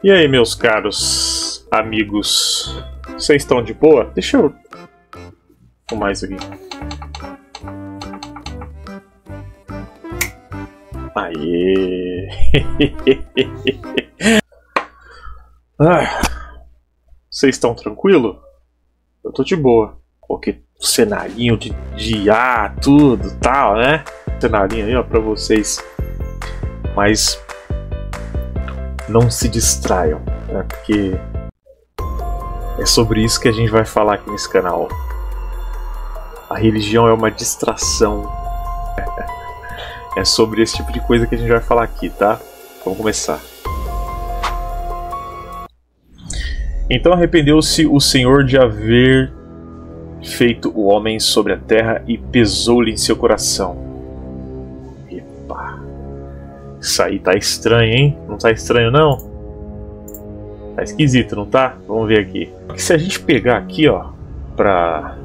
E aí, meus caros amigos, vocês estão de boa? Deixa eu fumar isso aqui. Aê! Vocês estão tranquilo? Eu tô de boa. Coloquei o cenarinho de IA, tudo tal, né? Cenarinho aí, ó, pra vocês. Mas não se distraiam, né? Porque é sobre isso que a gente vai falar aqui nesse canal. A religião é uma distração. É sobre esse tipo de coisa que a gente vai falar aqui, tá? Vamos começar. Então arrependeu-se o Senhor de haver feito o homem sobre a terra e pesou-lhe em seu coração. Epa! Isso aí tá estranho, hein? Não tá estranho, não? Tá esquisito, não tá? Vamos ver aqui. Se a gente pegar aqui, ó, pra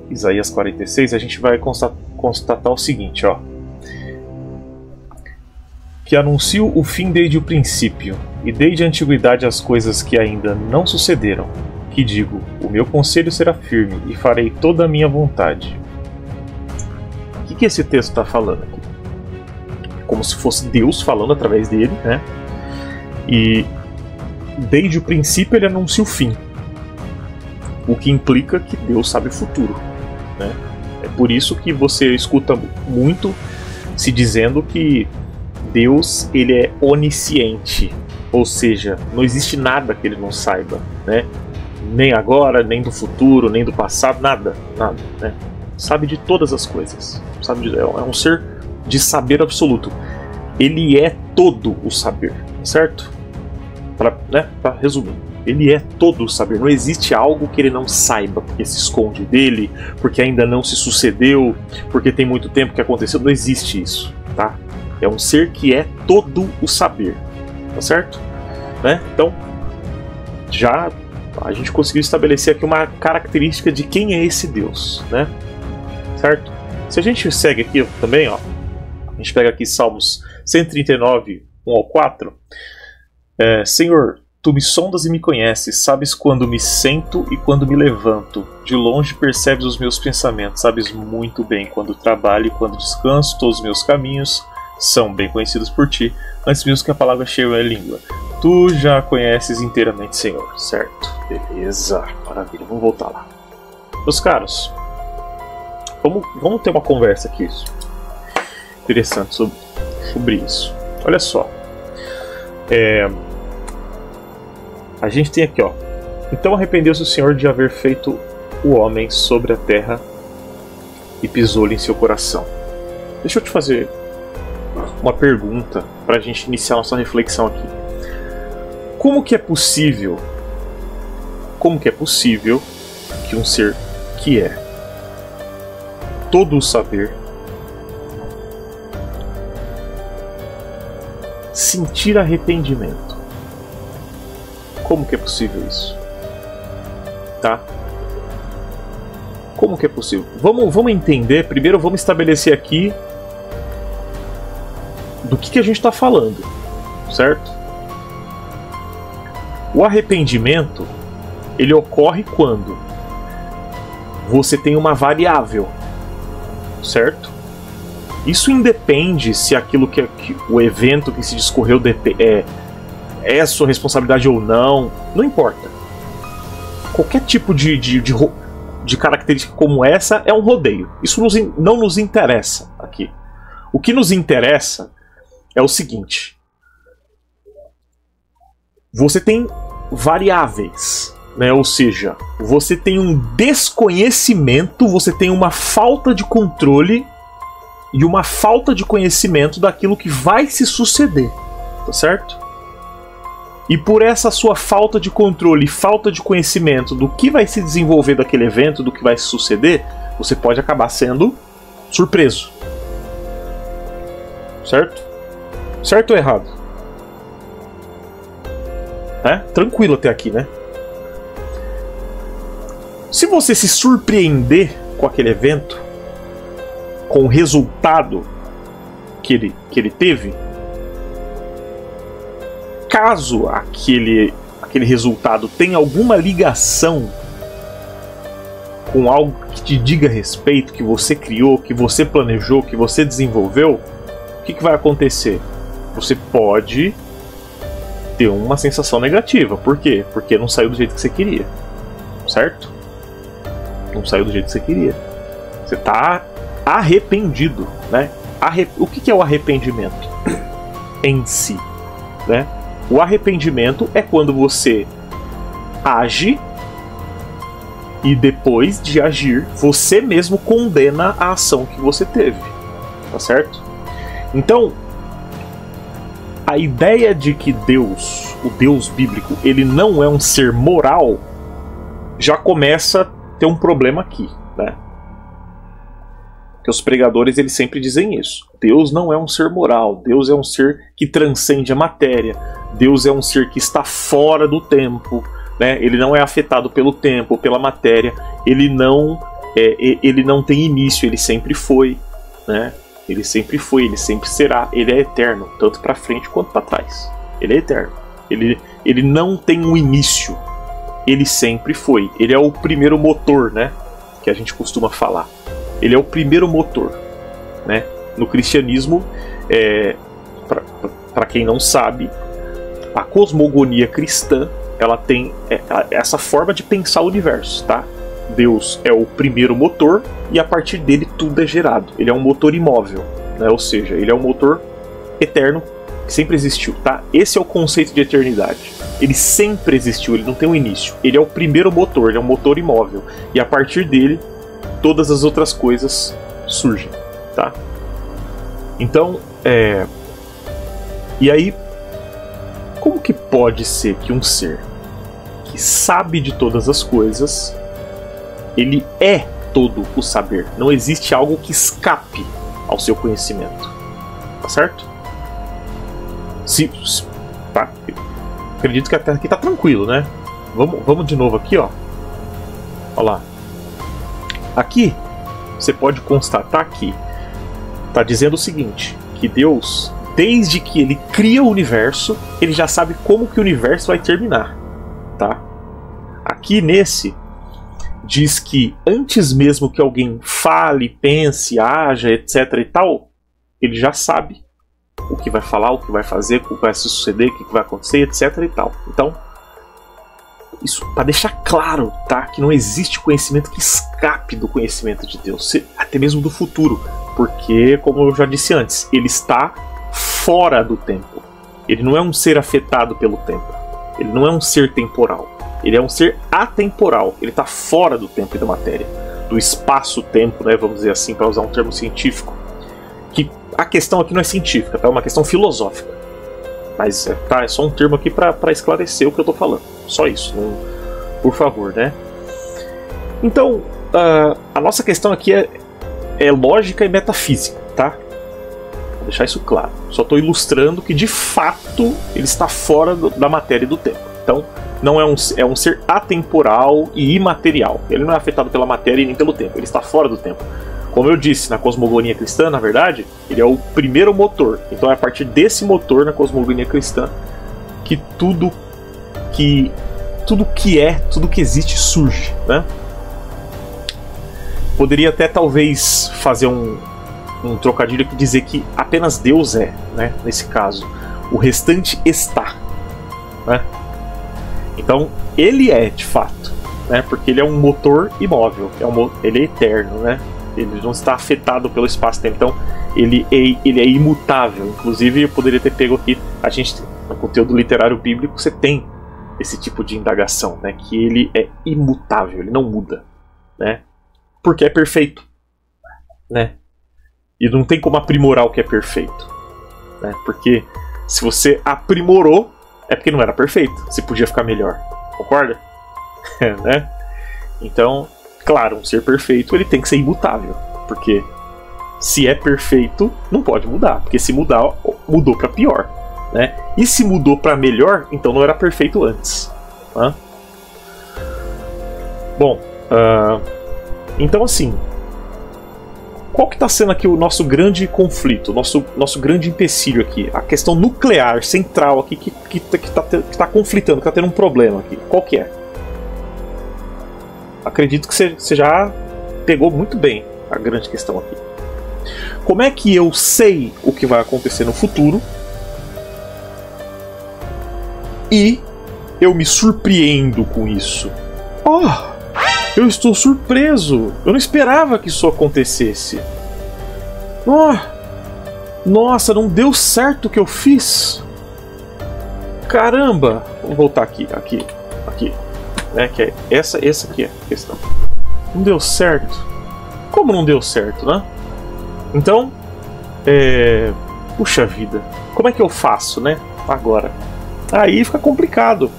Isaías 46, a gente vai constatar o seguinte, ó. Que anuncio o fim desde o princípio, e desde a antiguidade as coisas que ainda não sucederam. Que digo, o meu conselho será firme, e farei toda a minha vontade. O que esse texto está falando aqui? Como se fosse Deus falando através dele, né? E desde o princípio ele anuncia o fim. O que implica que Deus sabe o futuro, né? É por isso que você escuta muito se dizendo que Deus, ele é onisciente, ou seja, não existe nada que ele não saiba, né? Nem agora, nem do futuro, nem do passado, nada, né? Sabe de todas as coisas, é um ser de saber absoluto. Ele é todo o saber, certo? Para resumir, ele é todo o saber. Não existe algo que ele não saiba, porque se esconde dele, porque ainda não se sucedeu, porque tem muito tempo que aconteceu. Não existe isso, tá? É um ser que é todo o saber, tá certo? Né? Então, já a gente conseguiu estabelecer aqui uma característica de quem é esse Deus, né? Certo? Se a gente segue aqui também, ó, a gente pega aqui Salmos 139, 1 ao 4. Senhor, tu me sondas e me conheces, sabes quando me sento e quando me levanto. De longe percebes os meus pensamentos, sabes muito bem quando trabalho e quando descanso. Todos os meus caminhos são bem conhecidos por ti, antes mesmo que a palavra chegue à língua. Tu já conheces inteiramente, Senhor, certo? Beleza, maravilha, vamos voltar lá. Meus caros, vamos ter uma conversa aqui interessante sobre isso. Olha só, a gente tem aqui, ó. Então arrependeu-se o Senhor de haver feito o homem sobre a terra e pisou-lhe em seu coração. Deixa eu te fazer uma pergunta para a gente iniciar nossa reflexão aqui. Como que é possível que um ser que é todo o saber sentir arrependimento? Como que é possível isso? Tá? Como que é possível? Vamos entender, primeiro vamos estabelecer aqui do que a gente está falando, certo? O arrependimento, ele ocorre quando você tem uma variável, certo? Isso independe se aquilo que o evento que se discorreu é sua responsabilidade ou não, não importa. Qualquer tipo de característica como essa é um rodeio. Isso não nos interessa aqui. O que nos interessa é o seguinte: você tem variáveis, né? Ou seja, você tem um desconhecimento, você tem uma falta de controle e uma falta de conhecimento daquilo que vai se suceder, tá certo? E por essa sua falta de controle e falta de conhecimento do que vai se desenvolver daquele evento, do que vai se suceder, você pode acabar sendo surpreso. Certo? Certo ou errado? Tranquilo até aqui, né? Se você se surpreender com aquele evento, com o resultado que ele teve, caso aquele resultado tenha alguma ligação com algo que te diga respeito, que você criou, que você planejou, que você desenvolveu, o que vai acontecer? Você pode ter uma sensação negativa. Por quê? Porque não saiu do jeito que você queria. Certo? Não saiu do jeito que você queria. Você está arrependido, né? O que é o arrependimento em si, né? O arrependimento é quando você age e depois de agir, você mesmo condena a ação que você teve. Tá certo? Então, a ideia de que Deus, o Deus bíblico, ele não é um ser moral, já começa a ter um problema aqui, né? Porque os pregadores, eles sempre dizem isso. Deus não é um ser moral. Deus é um ser que transcende a matéria. Deus é um ser que está fora do tempo, né? Ele não é afetado pelo tempo, pela matéria. Ele não tem início, ele sempre foi, né? Ele sempre foi, ele sempre será. Ele é eterno, tanto para frente quanto para trás. Ele é eterno. Ele não tem um início. Ele sempre foi. Ele é o primeiro motor, né? Que a gente costuma falar. Ele é o primeiro motor, né? No cristianismo, para quem não sabe, a cosmogonia cristã, ela tem essa forma de pensar o universo, tá? Deus é o primeiro motor e a partir dele tudo é gerado. Ele é um motor imóvel, né? Ou seja, ele é um motor eterno que sempre existiu, tá? Esse é o conceito de eternidade. Ele sempre existiu, ele não tem um início. Ele é o primeiro motor, ele é um motor imóvel e a partir dele todas as outras coisas surgem, tá? Então, e aí, como que pode ser que um ser que sabe de todas as coisas, ele é todo o saber? Não existe algo que escape ao seu conhecimento, tá certo? Tá, acredito que até aqui tá tranquilo, né? Vamos de novo aqui, ó. Olha lá. Aqui, você pode constatar que está dizendo o seguinte, que Deus, desde que ele cria o universo, ele já sabe como que o universo vai terminar, tá? Aqui nesse, diz que antes mesmo que alguém fale, pense, haja, etc e tal, ele já sabe o que vai falar, o que vai fazer, o que vai suceder, o que vai acontecer, etc e tal. Então, isso para deixar claro, tá? Que não existe conhecimento que escape do conhecimento de Deus, até mesmo do futuro, porque, como eu já disse antes, ele está fora do tempo. Ele não é um ser afetado pelo tempo. Ele não é um ser temporal. Ele é um ser atemporal. Ele está fora do tempo e da matéria, do espaço-tempo, né? Vamos dizer assim, para usar um termo científico. Que a questão aqui não é científica, tá? É uma questão filosófica. Mas é só um termo aqui para esclarecer o que eu estou falando. Só isso, não, por favor, né? Então, a nossa questão aqui é lógica e metafísica, tá? Vou deixar isso claro. Só estou ilustrando que, de fato, ele está fora da matéria e do tempo. Então, não é um ser atemporal e imaterial. Ele não é afetado pela matéria e nem pelo tempo. Ele está fora do tempo. Como eu disse, na cosmogonia cristã, na verdade, ele é o primeiro motor. Então é a partir desse motor, na cosmogonia cristã, que tudo que existe surge, né? Poderia até talvez fazer um trocadilho aqui, dizer que apenas Deus é, né? Nesse caso, o restante está, né? Então ele é de fato, né? Porque ele é um motor imóvel, ele é eterno, né? Ele não está afetado pelo espaço-tempo, então ele é imutável. Inclusive, eu poderia ter pego aqui, a gente, no conteúdo literário bíblico, você tem esse tipo de indagação, né? Que ele é imutável, ele não muda, né? Porque é perfeito, né? E não tem como aprimorar o que é perfeito, né? Porque se você aprimorou, é porque não era perfeito, se podia ficar melhor, concorda? Né? Então, claro, um ser perfeito ele tem que ser imutável, porque se é perfeito não pode mudar, porque se mudar, mudou para pior, né? E se mudou para melhor, então não era perfeito antes, né? Bom, então assim, qual que está sendo aqui o nosso grande conflito, nosso grande empecilho aqui? A questão nuclear, central aqui, que tá conflitando, que está tendo um problema aqui. Qual que é? Acredito que você já pegou muito bem a grande questão aqui. Como é que eu sei o que vai acontecer no futuro e eu me surpreendo com isso? Eu estou surpreso. Eu não esperava que isso acontecesse. Nossa, não deu certo o que eu fiz. Caramba. Vamos voltar aqui. Né, que é essa aqui é a questão. Não deu certo. Como não deu certo, né? Então, puxa vida. Como é que eu faço, né? Agora. Aí fica complicado.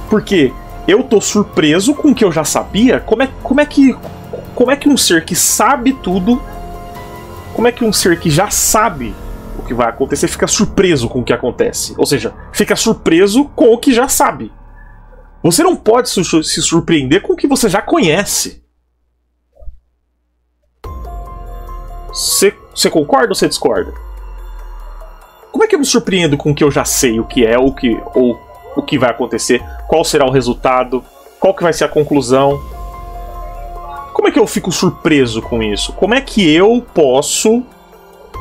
Porque eu tô surpreso com o que eu já sabia. Como é que um ser que sabe tudo, como é que um ser que já sabe o que vai acontecer fica surpreso com o que acontece? Ou seja, fica surpreso com o que já sabe. Você não pode se surpreender com o que você já conhece. Você concorda ou você discorda? Como é que eu me surpreendo com o que eu já sei, o que é, ou o que vai acontecer, qual será o resultado, qual que vai ser a conclusão? Como é que eu fico surpreso com isso? Como é que eu posso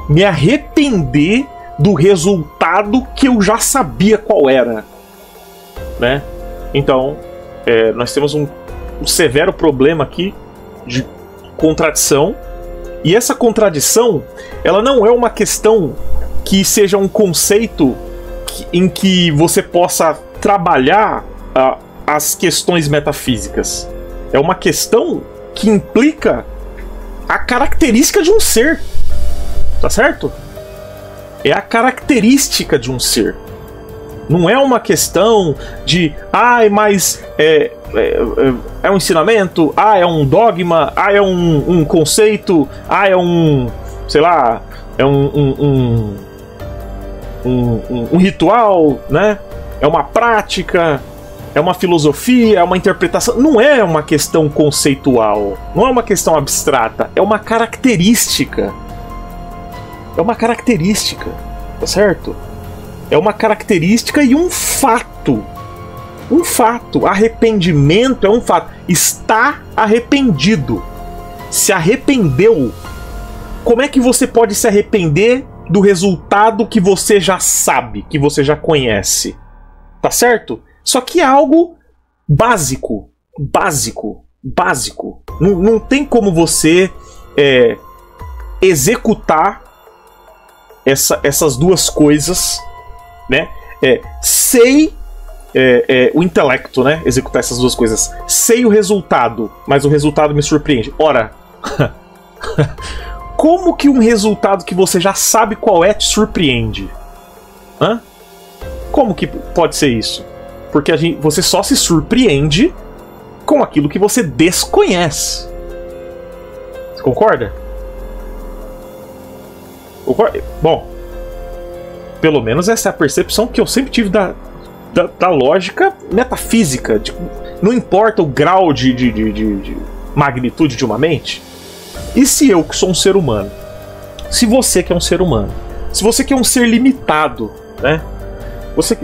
me arrepender do resultado que eu já sabia qual era? Né? Então, nós temos um severo problema aqui de contradição, e essa contradição, ela não é uma questão que seja um conceito em que você possa trabalhar as questões metafísicas. É uma questão que implica a característica de um ser. Tá certo? É a característica de um ser. Não é uma questão de mas é um ensinamento, é um dogma, é um conceito, é um, sei lá, é um ritual, né? É uma prática, é uma filosofia, é uma interpretação. Não é uma questão conceitual, não é uma questão abstrata, é uma característica. É uma característica, tá certo? É uma característica e um fato. Um fato. Arrependimento é um fato. Está arrependido. Se arrependeu. Como é que você pode se arrepender do resultado que você já sabe, que você já conhece? Tá certo? Só que é algo básico. Básico. Não tem como você executar essas duas coisas, né? Sei o intelecto, né? Executar essas duas coisas. Sei o resultado, mas o resultado me surpreende. Ora, como que um resultado que você já sabe qual é te surpreende? Hã? Como que pode ser isso? Porque você só se surpreende com aquilo que você desconhece. Você concorda? Bom, pelo menos essa é a percepção que eu sempre tive da lógica metafísica. Não importa o grau de magnitude de uma mente. E se eu, que sou um ser humano? Se você que é um ser humano? Se você que é um ser limitado, né?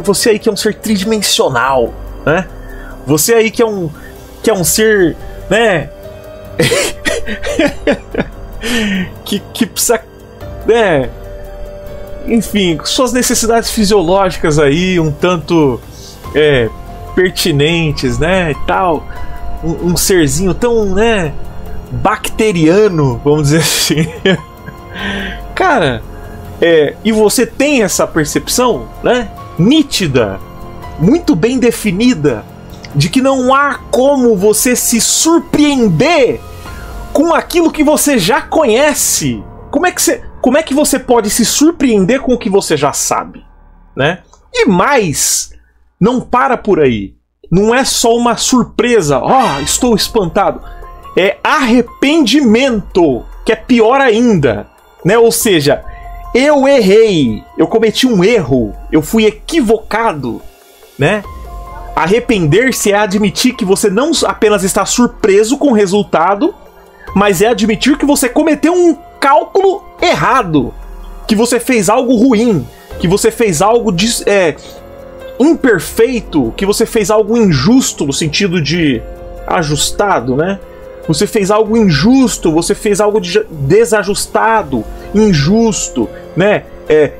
Você aí que é um ser tridimensional, né? Você aí que é um ser, né? que precisa, né? Enfim, suas necessidades fisiológicas aí um tanto pertinentes, né? E tal. Um serzinho tão, né? Bacteriano, vamos dizer assim. Cara, e você tem essa percepção, né? Nítida, muito bem definida, de que não há como você se surpreender com aquilo que você já conhece. Como é que você pode se surpreender com o que você já sabe, né? E mais, não para por aí. Não é só uma surpresa, estou espantado. É arrependimento, que é pior ainda, né? Ou seja, eu errei, eu cometi um erro, eu fui equivocado, né? Arrepender-se é admitir que você não apenas está surpreso com o resultado, mas é admitir que você cometeu um cálculo errado, que você fez algo ruim, que você fez algo imperfeito, que você fez algo injusto no sentido de ajustado, né? Você fez algo injusto, você fez algo desajustado, injusto, né?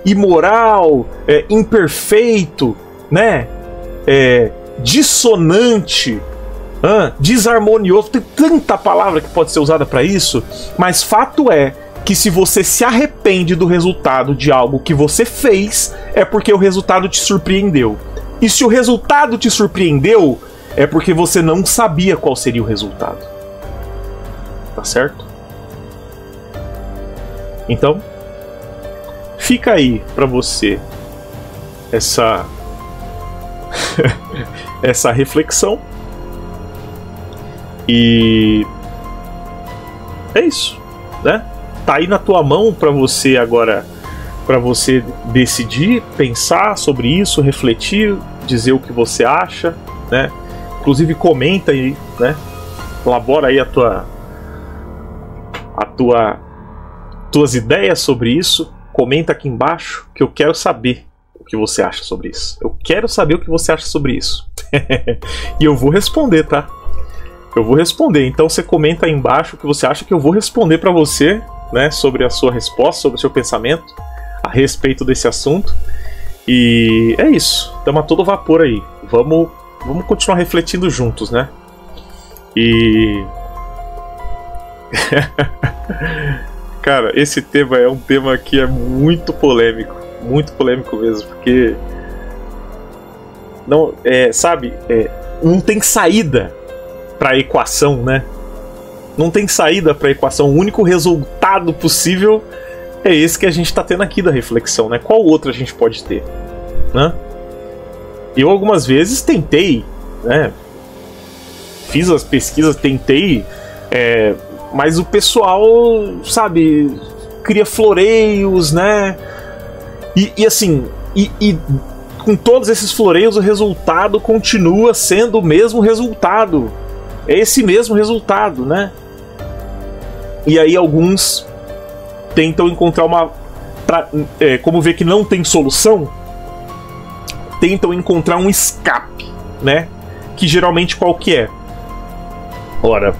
Imoral, imperfeito, né? Dissonante, desarmonioso. Tem tanta palavra que pode ser usada para isso, mas fato é que se você se arrepende do resultado de algo que você fez, é porque o resultado te surpreendeu. E se o resultado te surpreendeu, é porque você não sabia qual seria o resultado. Tá certo? Então, fica aí pra você essa essa reflexão. E é isso, né? Tá aí na tua mão pra você agora, pra você decidir, pensar sobre isso, refletir, dizer o que você acha, né? Inclusive comenta aí, né? Elabora aí tuas ideias sobre isso. Comenta aqui embaixo que eu quero saber o que você acha sobre isso. Eu quero saber o que você acha sobre isso. E eu vou responder, tá? Eu vou responder. Então você comenta aí embaixo o que você acha, que eu vou responder pra você, né? Sobre a sua resposta, sobre o seu pensamento a respeito desse assunto. E é isso. Estamos a todo vapor aí. Vamos continuar refletindo juntos, né? E... Cara, esse tema é um tema que é muito polêmico mesmo, porque não, não tem saída para a equação, né? Não tem saída para a equação. O único resultado possível é esse que a gente está tendo aqui da reflexão, né? Qual outro a gente pode ter, né? Eu algumas vezes tentei, né? Fiz as pesquisas, tentei, mas o pessoal, sabe, cria floreios, né? E assim, com todos esses floreios, o resultado continua sendo o mesmo resultado. É esse mesmo resultado, né? E aí alguns tentam encontrar como ver que não tem solução, tentam encontrar um escape, né? Que geralmente qual que é? Ora,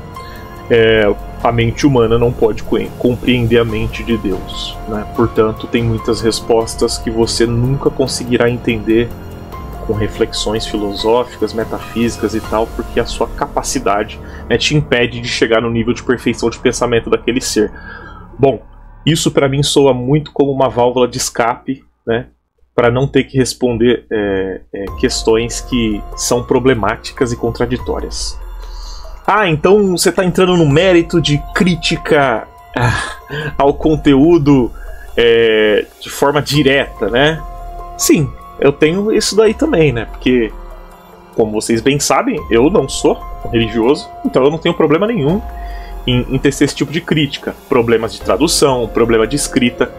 a mente humana não pode compreender a mente de Deus, né? Portanto, tem muitas respostas que você nunca conseguirá entender com reflexões filosóficas, metafísicas e tal, porque a sua capacidade, né, te impede de chegar no nível de perfeição de pensamento daquele ser. Bom, isso para mim soa muito como uma válvula de escape, né? Para não ter que responder questões que são problemáticas e contraditórias. Então você está entrando no mérito de crítica ao conteúdo de forma direta, né? Sim, eu tenho isso daí também, né? Porque, como vocês bem sabem, eu não sou religioso, então eu não tenho problema nenhum em tecer esse tipo de crítica. Problemas de tradução, problema de escrita.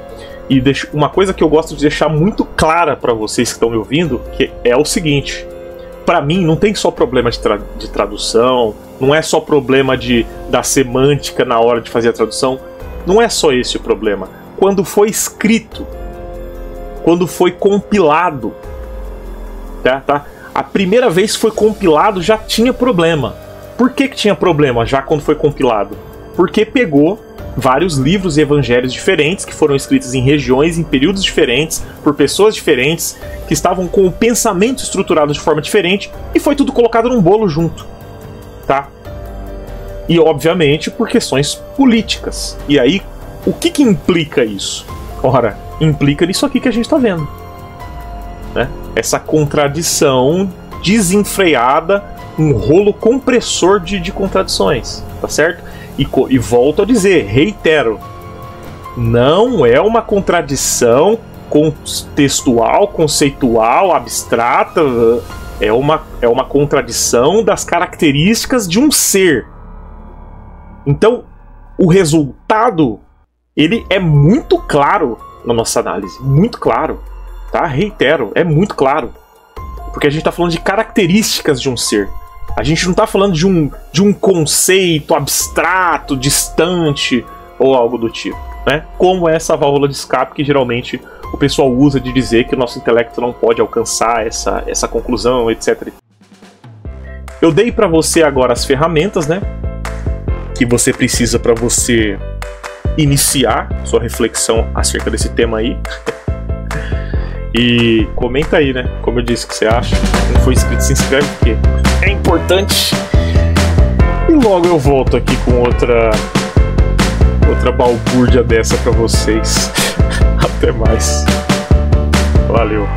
E uma coisa que eu gosto de deixar muito clara para vocês que estão me ouvindo, que é o seguinte: para mim não tem só problema de tradução, não é só problema da semântica na hora de fazer a tradução, não é só esse o problema. Quando foi escrito, quando foi compilado, tá? A primeira vez que foi compilado já tinha problema. Por que tinha problema já quando foi compilado? Porque pegou vários livros e evangelhos diferentes que foram escritos em regiões, em períodos diferentes, por pessoas diferentes, que estavam com o pensamento estruturado de forma diferente, e foi tudo colocado num bolo junto, tá? E obviamente por questões políticas. E aí, o que implica isso? Ora, implica nisso aqui que a gente está vendo, né? Essa contradição desenfreada, um rolo compressor de contradições, tá certo? E volto a dizer, reitero, não é uma contradição contextual, conceitual, abstrata, é uma contradição das características de um ser. Então, o resultado, ele é muito claro na nossa análise, muito claro, tá? Reitero, é muito claro, porque a gente está falando de características de um ser. A gente não tá falando de um conceito abstrato, distante ou algo do tipo, né? Como essa válvula de escape que geralmente o pessoal usa de dizer que o nosso intelecto não pode alcançar essa conclusão, etc. Eu dei para você agora as ferramentas, né? Que você precisa para você iniciar sua reflexão acerca desse tema aí. E comenta aí, né? Como eu disse, o que você acha. Se não for inscrito, se inscreve, porque é importante. E logo eu volto aqui com outra balbúrdia dessa pra vocês. Até mais. Valeu.